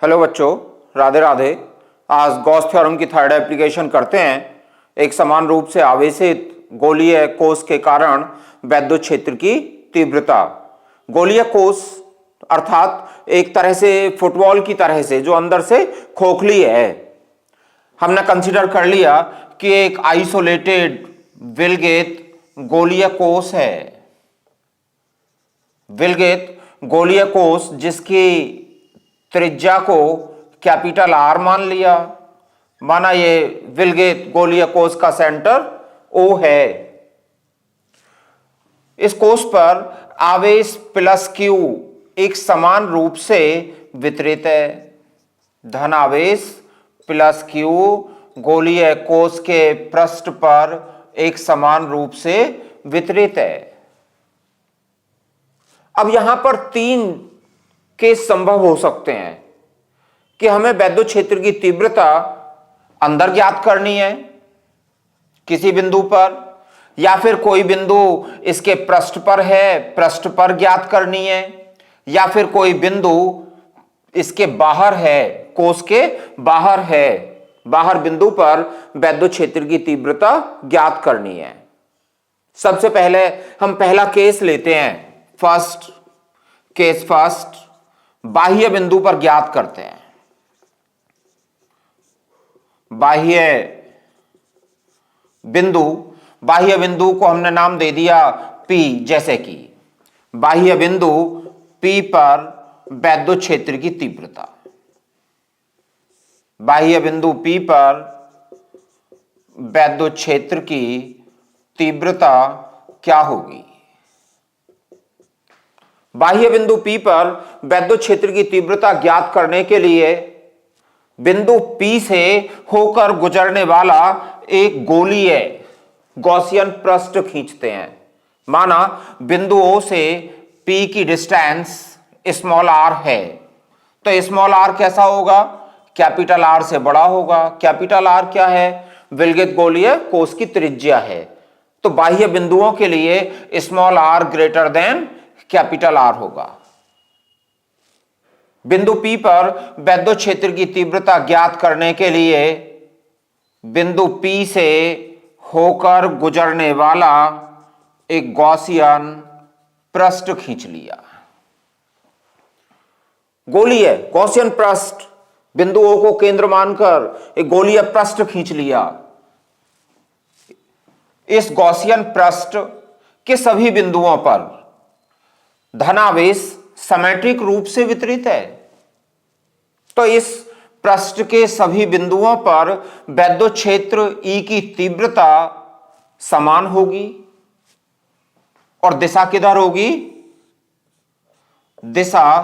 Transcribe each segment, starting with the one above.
Hello बच्चों, राधे राधे। आज Gauss theorem की थर्ड एप्लीकेशन करते हैं। एक समान रूप से आवेशित गोलीय कोष के कारण वैद्युत क्षेत्र की तीव्रता। गोलीय कोष अर्थात एक तरह से फुटबॉल की तरह से जो अंदर से खोखली है। हमने कंसीडर कर लिया कि एक आइसोलेटेड विलगेत गोलीय कोष है। विलगेत गोलीय कोष जिसकी त्रिज्या को कैपिटल आर मान लिया। माना ये विलगेत गोलीय कोष का सेंटर ओ है। इस कोष पर आवेश प्लस क्यू एक समान रूप से वितरित है। धन आवेश प्लस क्यू गोलीय कोष के पृष्ठ पर एक समान रूप से वितरित है। अब यहां पर तीन केस संभव हो सकते हैं कि हमें वैद्युत क्षेत्र की तीव्रता अंदर ज्ञात करनी है किसी बिंदु पर, या फिर कोई बिंदु इसके पृष्ठ पर है, पृष्ठ पर ज्ञात करनी है, या फिर कोई बिंदु इसके बाहर है, कोष के बाहर है, बाहर बिंदु पर वैद्युत क्षेत्र की तीव्रता ज्ञात करनी है। सबसे पहले हम पहला केस लेते हैं। फर्स्ट केस बाह्य बिंदु पर ज्ञात करते हैं। बाह्य बिंदु को हमने नाम दे दिया P, जैसे कि बाह्य बिंदु P पर वैद्युत क्षेत्र की तीव्रता। बाह्य बिंदु P पर वैद्युत क्षेत्र की तीव्रता क्या होगी? बाह्य बिंदु P पर वैद्युत क्षेत्र की तीव्रता ज्ञात करने के लिए बिंदु P से होकर गुजरने वाला एक गोलीय गॉसियन पृष्ठ खींचते हैं। माना बिंदु O से P की डिस्टेंस स्मॉल r है, तो स्मॉल r कैसा होगा? कैपिटल R से बड़ा होगा। कैपिटल R क्या है? विलगित गोलीय कोष की त्रिज्या है। तो बाह्य बिंदुओं के लिए small r greater than capital R होगा। बिंदु P पर वैद्युत क्षेत्र की तीव्रता ज्ञात करने के लिए बिंदु P से होकर गुजरने वाला एक गॉसियन पृष्ठ खींच लिया। गोलीय गॉसियन पृष्ठ, बिंदु O को केंद्र मानकर एक गोलीय पृष्ठ खींच लिया। इस गॉसियन पृष्ठ के सभी बिंदुओं पर धनावेश सिमेट्रिक रूप से वितरित है। तो इस पृष्ठ के सभी बिंदुओं पर वैद्युत क्षेत्र E की तीव्रता समान होगी। और दिशा किधर होगी? दिशा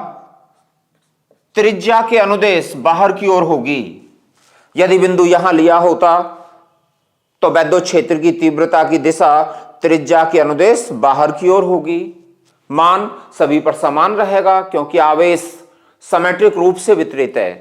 त्रिज्या के अनुदेश बाहर की ओर होगी। यदि बिंदु यहां लिया होता तो वैद्युत क्षेत्र की तीव्रता की दिशा त्रिज्या के अनुदेश बाहर की ओर होगी। मान सभी पर समान रहेगा क्योंकि आवेश सिमेट्रिक रूप से वितरित है।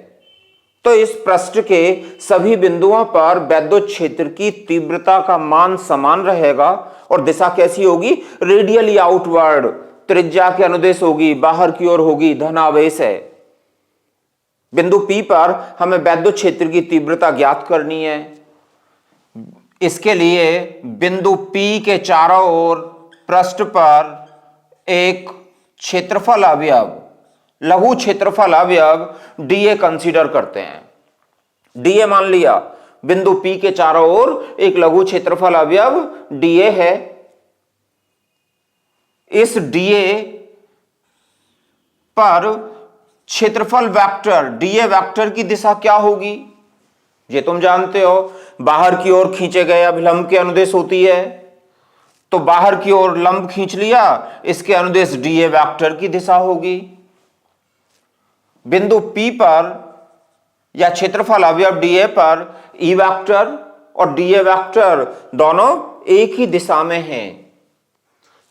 तो इस पृष्ठ के सभी बिंदुओं पर वैद्युत क्षेत्र की तीव्रता का मान समान रहेगा और दिशा कैसी होगी? रेडियली आउटवर्ड, त्रिज्या के अनुदेश होगी, बाहर की ओर होगी, धनावेश है। बिंदु P पर हमें वैद्युत क्षेत्र की तीव्रता ज्ञात करनी है। इसके लिए बिंदु P के चारों ओर पृष्ठ पर एक क्षेत्रफल अवयव, लघु क्षेत्रफल अवयव dA कंसीडर करते हैं। dA मान लिया, बिंदु P के चारों ओर एक लघु क्षेत्रफल अवयव dA है। इस dA पर क्षेत्रफल वेक्टर dA वेक्टर की दिशा क्या होगी? ये तुम जानते हो, बाहर की ओर खींचे गए अभिलंब के अनुदेश होती है। तो बाहर की ओर लंब खींच लिया, इसके अनुदेश dA वेक्टर की दिशा होगी। बिंदु P पर या क्षेत्रफल अवयव dA पर E वेक्टर और dA वेक्टर दोनों एक ही दिशा में हैं।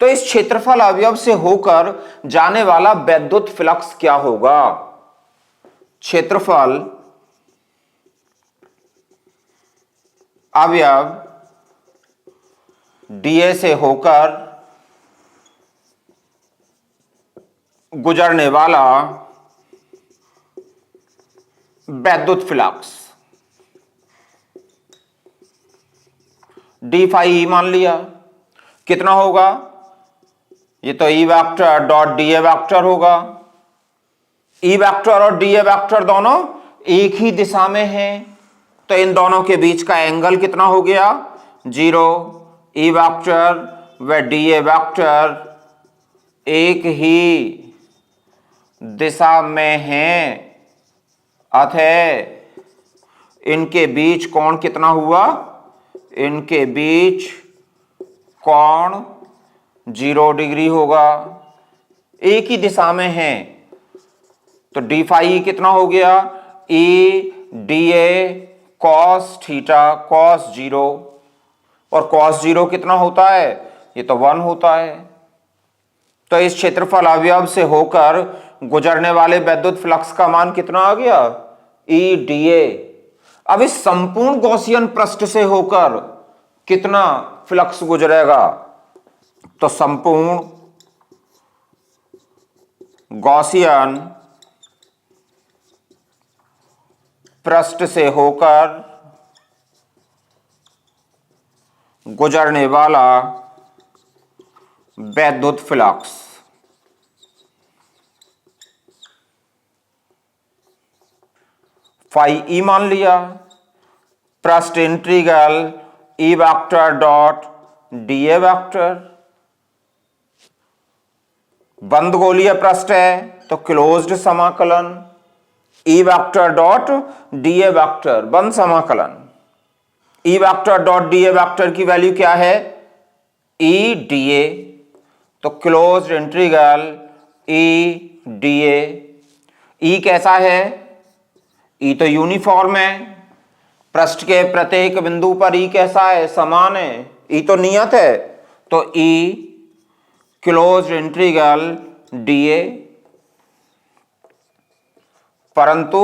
तो इस क्षेत्रफल अवयव से होकर जाने वाला वैद्युत फ्लक्स क्या होगा? क्षेत्रफल अवयव dA से होकर गुजरने वाला वैद्युत फ्लक्स डी फाई ई मान लिया, कितना होगा, ये तो ई vector dot D A vector होगा। ई वेक्टर और डी ए वेक्टर दोनों एक ही दिशा में हैं, तो इन दोनों के बीच का एंगल कितना हो गया, 0। ई वेक्टर व डी ए वेक्टर एक ही दिशा में हैं, अतः इनके बीच कोण कितना हुआ, इनके बीच कोण 0 डिग्री होगा, एक ही दिशा में है। तो डी फाई कितना हो गया, ई डी ए कॉस थीटा कॉस 0, और कॉस 0 कितना होता है, ये तो 1 होता है। तो इस क्षेत्रफल अवयव से होकर गुजरने वाले वैद्युत फ्लक्स का मान कितना आ गया, ई डी ए। अब इस संपूर्ण गॉसियन पृष्ठ से होकर कितना फ्लक्स गुजरेगा, तो संपूर्ण गॉसियन पृष्ठ से होकर गुजरने वाला वैद्युत फ्लक्स फाई ई मान लिया, पृष्ठ integral E vector dot D A vector, बंद गोलीय पृष्ठ है तो क्लोज्ड समाकलन, E vector dot D A vector बंद समाकलन। E vector dot D A vector की वैल्यू क्या है, ई डी ए, तो closed integral E D A. E कैसा है, ई तो यूनिफॉर्म है, पृष्ठ के प्रत्येक बिंदु पर ई कैसा है, समान है, ई तो नियत है, तो ई क्लोज्ड इंटीग्रल डी ए। परंतु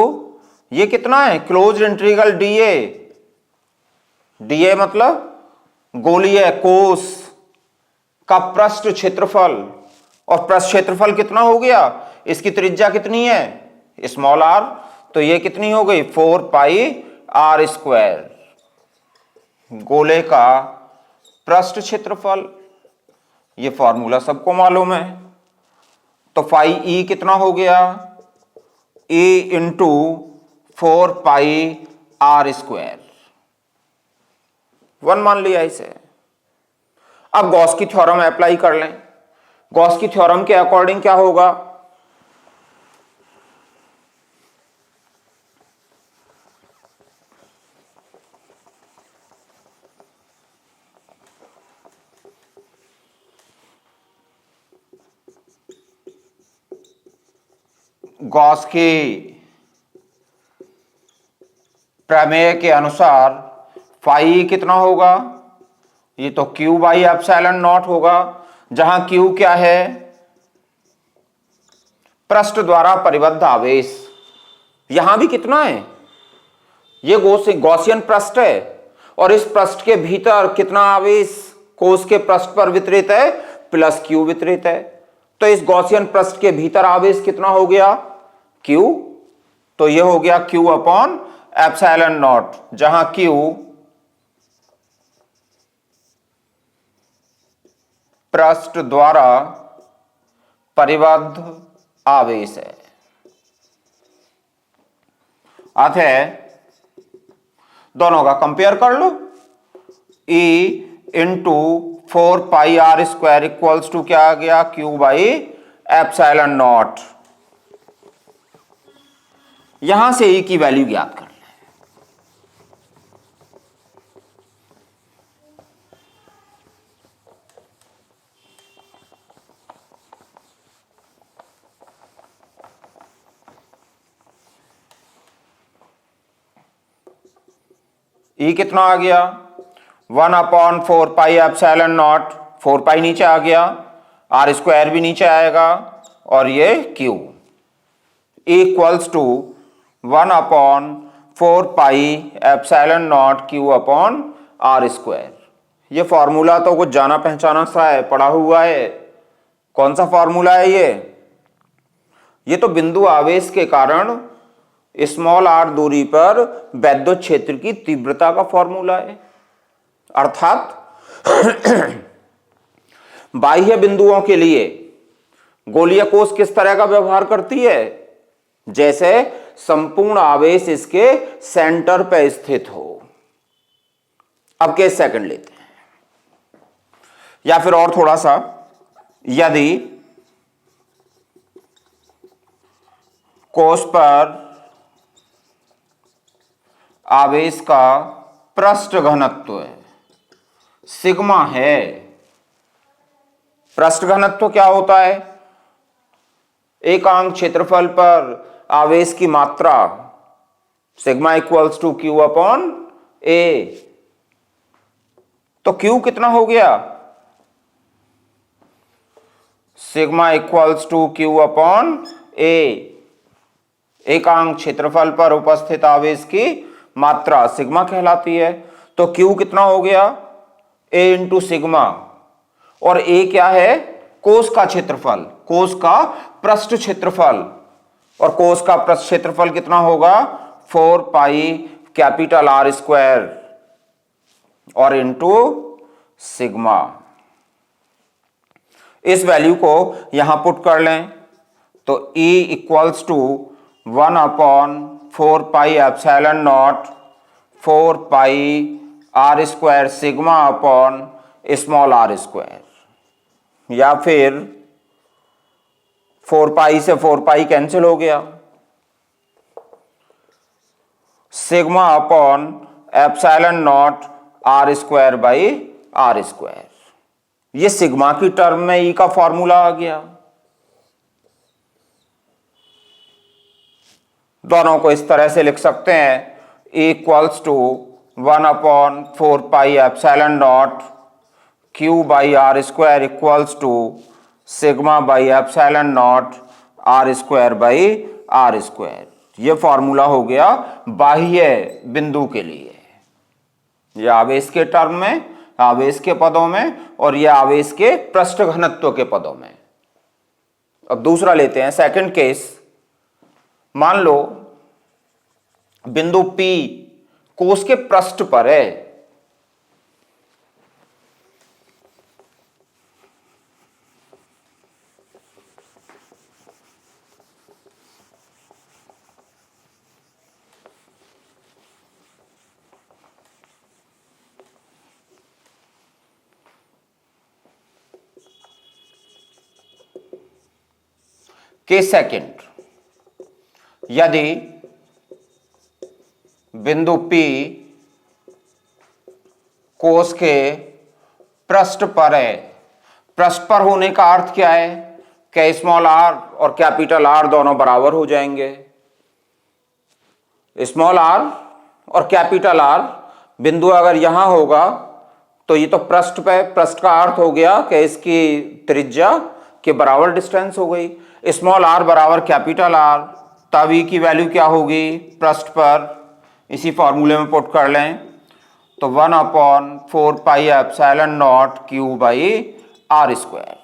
ये कितना है, closed integral D A, D A मतलब गोलीय कोश का पृष्ठ क्षेत्रफल, और पृष्ठ क्षेत्रफल कितना हो गया, इसकी त्रिज्या कितनी है, स्मॉल आर, तो ये कितनी हो गई, 4 पाई आर स्क्वायर, गोले का पृष्ठ क्षेत्रफल। ये फॉर्मूला सबको मालूम है। तो फाई ई कितना हो गया, ए इंटू 4 पाई आर स्क्वायर, 1 मान लिया इसे। अब गॉस की थ्योरम अप्लाई कर लें। गॉस की थ्योरम के अकॉर्डिंग क्या होगा, गॉस के प्रमेय के अनुसार फाई कितना होगा, ये तो क्यू बाई एप्सिलॉन नॉट होगा, जहां क्यू क्या है, पृष्ठ द्वारा परिबद्ध आवेश। यहां भी कितना है, ये गॉसियन पृष्ठ है, और इस पृष्ठ के भीतर कितना आवेश कोश के पृष्ठ पर वितरित है, प्लस क्यू वितरित है। तो इस गॉसियन पृष्ठ के भीतर आवेश कितना हो गया, क्यू, तो ये हो गया क्यू अपॉन एप्सिलॉन नॉट, जहां क्यू पृष्ठ द्वारा परिबद्ध आवेश है। अतः दोनों का कंपेयर कर लो, E into 4 pi R square equals to क्या आ गया, क्यू बाई एप्सिलॉन नॉट। यहां से E की वैल्यू ज्ञात कर लें। E कितना आ गया, 1 अपॉन 4 पाई एप्सिलॉन नॉट, 4 पाई नीचे आ गया, आर स्क्वायर भी नीचे आएगा, और ये Q equals to 1 upon 4 pi epsilon not Q upon R square. ये फॉर्मूला तो कुछ जाना पहचाना सा है, पढ़ा हुआ है। कौन सा फॉर्मूला है ये तो बिंदु आवेश के कारण स्मॉल आर दूरी पर वैद्युत क्षेत्र की तीव्रता का फॉर्मूला है। अर्थात बाह्य बिंदुओं के लिए गोलीय कोष किस तरह का व्यवहार करती है, जैसे संपूर्ण आवेश इसके सेंटर पर स्थित हो। अब केस सेकंड लेते हैं, या फिर और थोड़ा सा, यदि कोष पर आवेश का पृष्ठ घनत्व सिग्मा है। पृष्ठ घनत्व क्या होता है? एकांक क्षेत्रफल पर आवेश की मात्रा, sigma equals to Q upon A. तो क्यू कितना हो गया? Sigma equals to Q upon A. एकांक क्षेत्रफल पर उपस्थित आवेश की मात्रा सिग्मा कहलाती है। तो क्यू कितना हो गया? ए इंटू सिग्मा। और ए क्या है? कोष का क्षेत्रफल, कोष का पृष्ठ क्षेत्रफल। और कोष का पृष्ठ क्षेत्रफल कितना होगा? 4 पाई कैपिटल आर स्क्वायर और इंटू सिग्मा। इस वैल्यू को यहां पुट कर लें तो E equals to 1 upon 4 pi epsilon not 4 pi R square sigma upon small R square, या फिर 4 पाई से 4 पाई कैंसिल हो गया, sigma upon epsilon not R square by R square. ये सिग्मा की टर्म में ई का फॉर्मूला आ गया। दोनों को इस तरह से लिख सकते हैं, E equals to 1 upon 4 pi epsilon not Q by R square equals to sigma by epsilon not R square by R square. ये फॉर्मूला हो गया बाह्य बिंदु के लिए, यह आवेश के टर्म में, आवेश के पदों में, और यह आवेश के पृष्ठ घनत्व के पदों में। अब दूसरा लेते हैं, सेकंड केस। मान लो बिंदु P कोष के पृष्ठ पर है। केस सेकंड, यदि बिंदु P कोष के पृष्ठ पर है। पृष्ठ पर होने का अर्थ क्या है? कि स्मॉल आर और कैपिटल आर दोनों बराबर हो जाएंगे। स्मॉल आर और कैपिटल आर बिंदु अगर यहां होगा तो ये तो पृष्ठ पे, पृष्ठ का अर्थ हो गया कि इसकी त्रिज्या के बराबर डिस्टेंस हो गई। स्मॉल आर बराबर कैपिटल आर, तब ई की वैल्यू क्या होगी? पृष्ठ पर इसी फॉर्मूले में पुट कर लें तो 1 upon 4 pi epsilon not Q by R square,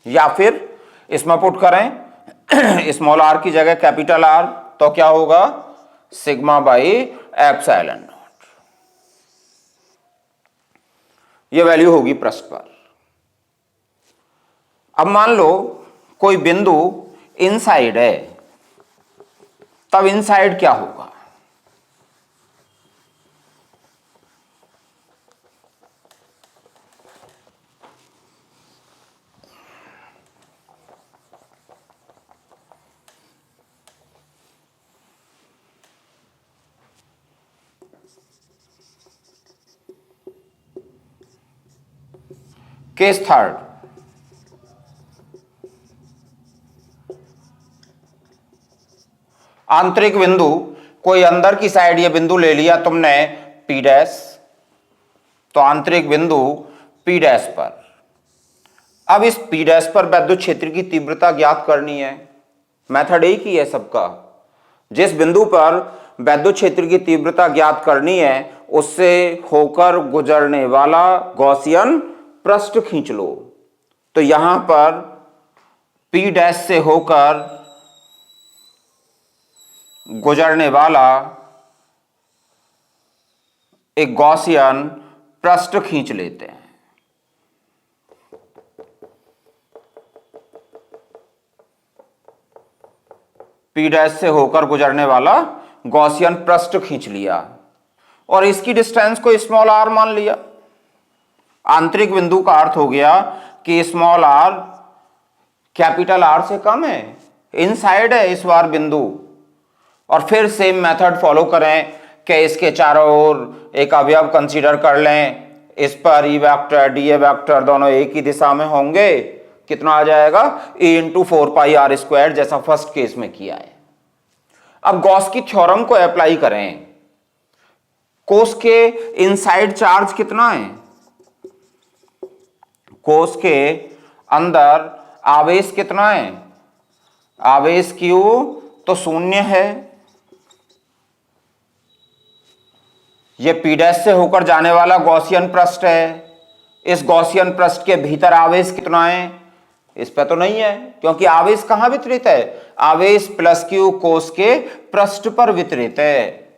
या फिर इसमें पुट करें स्मॉल आर की जगह कैपिटल आर, तो क्या होगा? Sigma by epsilon not. यह वैल्यू होगी पृष्ठ पर। अब मान लो कोई बिंदु इनसाइड है, तब इनसाइड क्या होगा? केस थर्ड, आंतरिक बिंदु, कोई अंदर की साइड ये बिंदु ले लिया तुमने P डैश, तो आंतरिक बिंदु P डैश पर। अब इस P डैश पर विद्युत क्षेत्र की तीव्रता ज्ञात करनी है। मेथड एक ही है सबका। जिस बिंदु पर विद्युत क्षेत्र की तीव्रता ज्ञात करनी है उससे होकर गुजरने वाला गॉसियन पृष्ठ खींच लो। तो यहां पर P डैश से होकर गुजरने वाला एक गॉसियन पृष्ठ खींच लेते हैं। पी डैश से होकर गुजरने वाला गॉसियन पृष्ठ खींच लिया और इसकी डिस्टेंस को स्मॉल आर मान लिया। आंतरिक बिंदु का अर्थ हो गया कि स्मॉल आर कैपिटल आर से कम है, इनसाइड है इस बार बिंदु। और फिर सेम मेथड फॉलो करें कि इसके चारों ओर एक अवयव कंसीडर कर लें। इस पर E vector D A vector दोनों एक ही दिशा में होंगे। कितना आ जाएगा? e इंटू 4πr², जैसा फर्स्ट केस में किया है। अब गॉस की थ्योरम को अप्लाई करें। कोस के इनसाइड चार्ज कितना है? कोस के अंदर आवेश कितना है? आवेश Q तो 0 है। यह P डैश से होकर जाने वाला गॉसियन पृष्ठ है। इस गॉसियन पृष्ठ के भीतर आवेश कितना है? इस पे तो नहीं है, क्योंकि आवेश कहां वितरित है? आवेश +Q कोस के पृष्ठ पर वितरित है।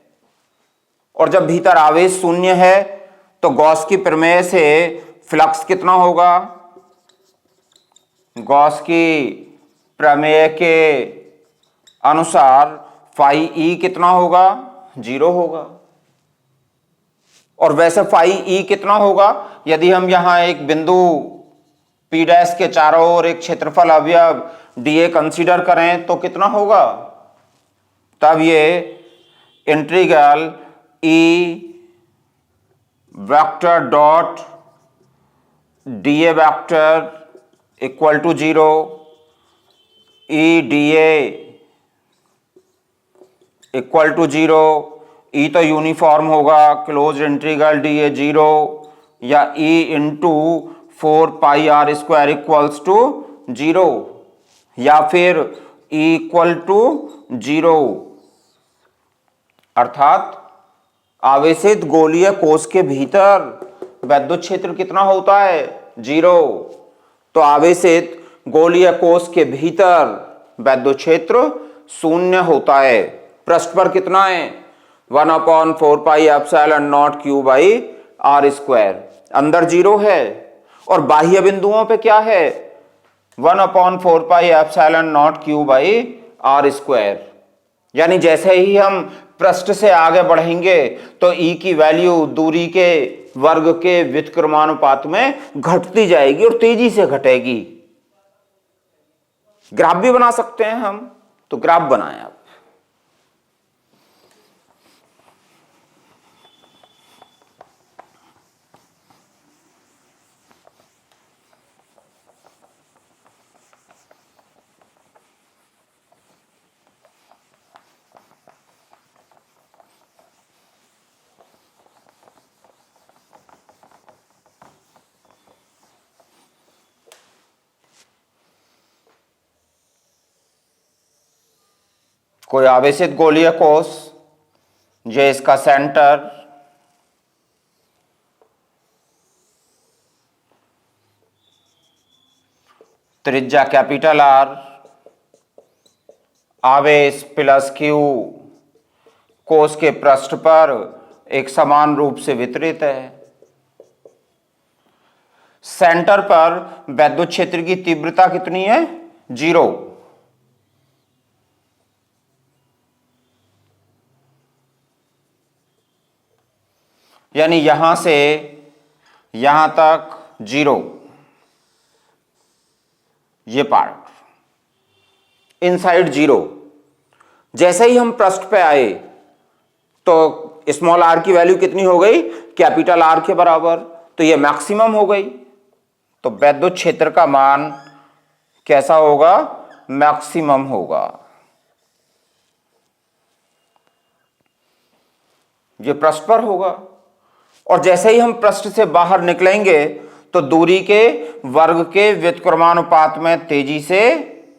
और जब भीतर आवेश 0 है तो गॉस की प्रमेय से फ्लक्स कितना होगा? गॉस की प्रमेय के अनुसार फाई E कितना होगा? 0 होगा। और वैसे फाई E कितना होगा? यदि हम यहां एक बिंदु P डैश के चारों ओर एक क्षेत्रफल अवयव dA कंसीडर करें तो कितना होगा? तब ये integral E vector dot dA vector equal to 0, E dA equal to 0, E तो यूनिफॉर्म होगा, क्लोज इंटीग्रल dA 0, या E into 4πr² equals to 0, या फिर E इक्वल टू 0। अर्थात आवेशित गोलीय कोश के भीतर विद्युत क्षेत्र कितना होता है? 0। तो आवेशित गोलीय कोश के भीतर विद्युत क्षेत्र 0 होता है। पृष्ठ पर कितना है? 1/4πε0Q/r²। अंदर 0 है। और बाह्य बिंदुओं पे क्या है? 1/4πε0Q/r²। यानी जैसे ही हम पृष्ठ से आगे बढ़ेंगे तो E की वैल्यू दूरी के वर्ग के व्युत्क्रमानुपात में घटती जाएगी और तेजी से घटेगी। ग्राफ भी बना सकते हैं हम, तो ग्राफ बनाएं आप। कोई आवेशित गोलीय कोश, ये इसका सेंटर, त्रिज्या कैपिटल R, आवेश +Q कोश के पृष्ठ पर एक समान रूप से वितरित है। सेंटर पर विद्युत क्षेत्र की तीव्रता कितनी है? 0। यानी यहां से यहां तक 0, ये पार्ट इनसाइड 0। जैसे ही हम पृष्ठ पे आए तो स्मॉल r की वैल्यू कितनी हो गई? कैपिटल R के बराबर। तो ये मैक्सिमम हो गई। तो विद्युत क्षेत्र का मान कैसा होगा? मैक्सिमम होगा। ये पृष्ठ पर होगा। और जैसे ही हम पृष्ठ से बाहर निकलेंगे तो दूरी के वर्ग के व्युत्क्रमानुपात में तेजी से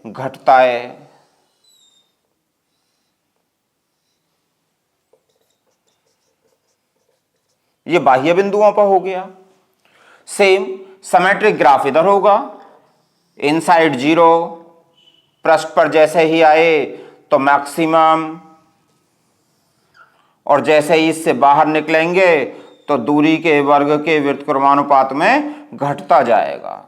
घटता है। ये बाह्य बिंदुओं पर हो गया। सेम सिमेट्रिक ग्राफ इधर होगा। इनसाइड 0, पृष्ठ पर जैसे ही आए तो मैक्सिमम, और जैसे ही इससे बाहर निकलेंगे तो दूरी के वर्ग के व्युत्क्रमानुपात में घटता जाएगा।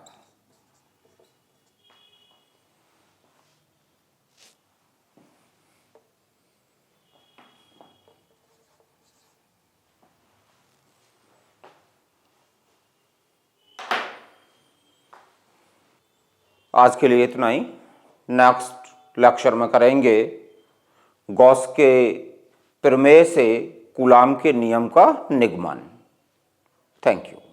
आज के लिए इतना ही। नेक्स्ट लेक्चर में करेंगे गॉस के प्रमेय से कूलाम के नियम का निगमन। Thank you.